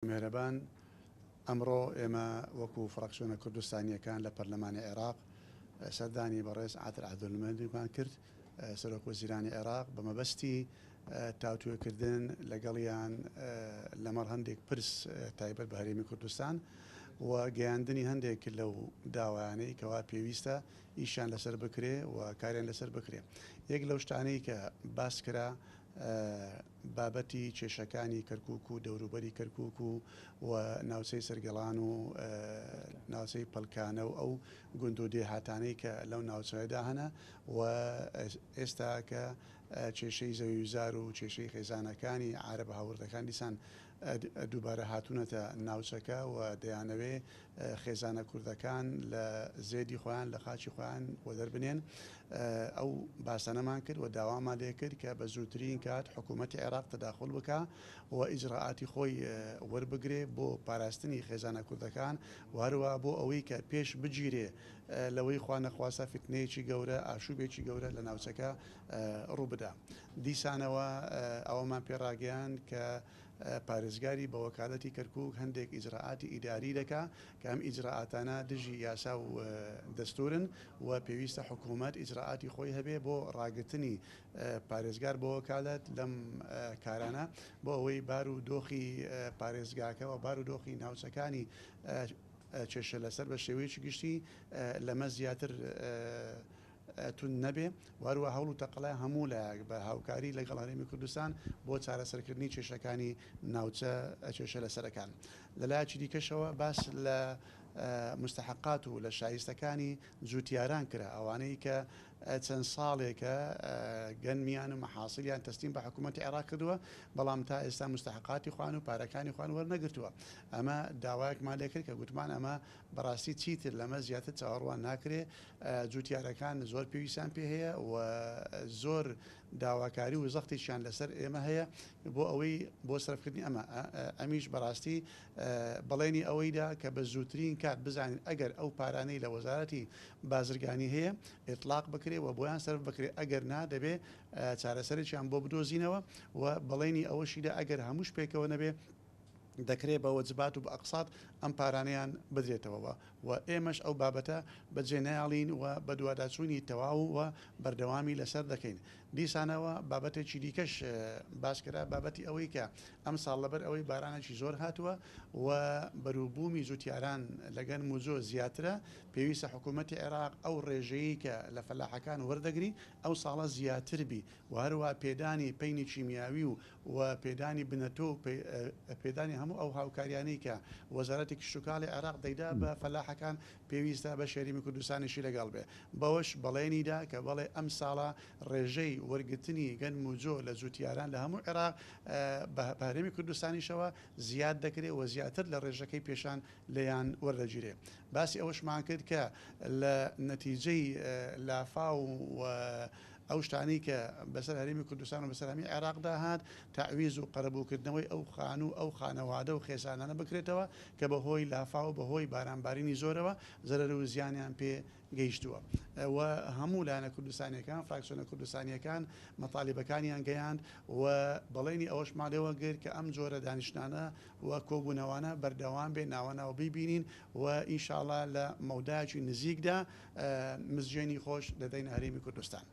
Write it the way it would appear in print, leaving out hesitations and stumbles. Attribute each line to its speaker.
Speaker 1: مهرەبان ئەمڕۆ ئێمە وەکو فڕەکسیۆنە کوردستانیەکان لە پەرلەمانی عێراق سەردانی بەڕێز عادل عەبدولمەجیدمان کرد سەرۆک وەزیرانی عێراق بە مەبەستی تاوتوێکردن لەگەڵیان لەمەڕ هەندێک پرس تایبەت بە هەرێمی کوردستان و گەیاندنی هەندێک لەو داوایانەی کەوا پێویستە ئیشان لەسەر بکرێ و کاریان لەسەر بکرێ. یەک لەو شتانەی کە باس کرا بابەتی کێشەکانی کەرکووک و دەوروبەری کەرکووک و ناوچەی سەرگەڵان و ناوچەی پەلکانە و ئەو گوند و دێهاتانەی کە لەو ناوچەیەدا هەنە و ئێستا کە کێشەی زەویوزار و کێشەی خێزانەکانی عارەبە هاوردەکان دیسان دووبارە هاتوونەتە ناوچەکە و دەیانەوێ خێزانە کوردەکان لە زێدی خۆیان لە خاچی خۆیان وە دەربنێن. ئەو باسەنەمان کرد و داوامان لێ کرد کە بە زووترین کات حکوومەتی عێراق تەداخل بکە و ئیجراعاتی خۆی وەربگرێ بۆ پاراستنی خێزانە کوردەکان و هەروە بۆ ئەوەی کە پێش بگیرێ لەوەی خوا نەخواسە فتنەیەکی گەورە ئاشوبێکی گەورە لە ناوچەکە ڕووبدا. دیسانەوە ئەوەمان پێڕاگەیان کە پارێزگاری بە وەکالەتی کەرکووک هەندێک ئیجراعاتی ئیداری دەکا کە ئەم ئیجراعاتانە دژی یاسا و دەستورن و پێویستە حکوومەت ئیجراعاتی خۆی هەبێ بۆ ڕاگرتنی پارێزگار بۆ وەکالەت لەم کارانە بۆ ئەوەی بار و دۆخی پارێزگاکەوە بار و دۆخی ناوچەکانی کێشە لەسەر بە شێوەیەکی گشتی لەمە زیاتر تون نەبێ واروە هەوڵ و تەقەڵای هەموو لایەک بە هاوکاری لەگەڵ هەرێمی کوردستان بۆ چارەسەرکردنی کێشەکانی ناوچە کێشە لەسەرەکان. لەلایەکی دیکەشەوە باس لە مستحقات و لە شایستەکانی جوتیاران کرا ئەوانەی کە چەند ساڵێکە گەنمیان و مەحاسیلیان تەسلیم بە حکوومەتی عێراق کردووە بەڵام تا ئێستا مستحقاتی خوان و پارەکانی خوان وەرنەگرتووە. ئەمە داوایەکمان لێ کرد کە گوتمان ئەمە بەڕاستی چیتر لەمە زیاتر چاوەڕوان ناکرێ. جوتیارەکان زۆر پێویستیان پێ هەیە و زۆر داواکاری و زەختێکیان لەسەر ئێمە هەیە بۆ ئەوەی بۆ سەرفکردنی ئەمیش بەڕاستی بەڵێنی ئەوەیدا کە بە زووترین کات بزانین ئەگەر ئەو پارانەی لە وەزارەتی بازرگانی هەیە ئیطلاق بکرێ و بۆیان سەرف بکرێ ئەگەر نا دەبێ چارەسەرێکیان بۆ بدۆزینەوە و بەڵێنی ئەوەشیدا ئەگەر هەمووش پێکەوە نەبێ دەکرێت بە وەجبات و بە ئەقسات ئەم پارانەیان بدرێتەوە و ئێمەش ئەو بابەتە بەجێ نایاڵین و بە دوواداچوونی تەواو و بەردەوامی لەسەر دەکەین. دیسانەوە بابەتێکی دیکەش باسکرا بابەتی ئەوەی کە ئەم ساڵ لەبەر ئەوەی بارانێکی زۆر هاتووە و بەرووبوومی جوتیاران لەگەن موزۆ زیاترە پێویستە حکوومەتی عێراق ئەو ڕێژەیە کە لە فەلاحەکان وەردەگری ئەو ساڵە زیاتر بی و هەروە پێدانی پەینی کیمیاوی و پێدانی بنەتۆ پێدانی هەموو ئەو هاوکاریانەی کە وەزارەتی کشتتوکاڵی عێراق دەیدا بە فەلاحەکان پێویستە بە شێریمی کوردستانیشی لەگەڵ بێ. بەوەش بەڵێنیدا کە بەڵێ ئەم ساڵە ڕێژەی وەرگرتنی گەن موجۆ لە جوتیاران لە هەموو عێراق بە هەرێمی کوردستانیشەوە زیاد دەکرێت و زیاتر لە ڕێژەکەی پێشان لێیان وەردەگیرێ. باسی ئەوەشمان کرد کە لە نەتیجەی لافا و ئەو شتانی کە بەسەر هەرێمی کوردستان و بەسەر هەمی عێراقدا هات تعویز و قەرەبووکردنەوەی ئەو خان و ئەو خانەوادە و خێزانانە بکرێتەوە کە بەهۆی لافا و بەهۆی بارانبارینی زۆرەوە زەرەر و زیانیان پێ گەیشتووە و هەموو لایەنە کوردستانیەکان فراکسیۆنە کوردستانیەکان مەطالیبەکانیان گەیاند و بەڵێنی ئەوەشمان لێوە گرت کە ئەم جۆرە دانیشتانە و کۆبوونەوانە بەردەوام بێ ناوەناو بیبینین و ئینشاڵڵا لە مەودایەکی نزیکدا مزجێنی خۆش دەدەین هەرێمی کوردستان.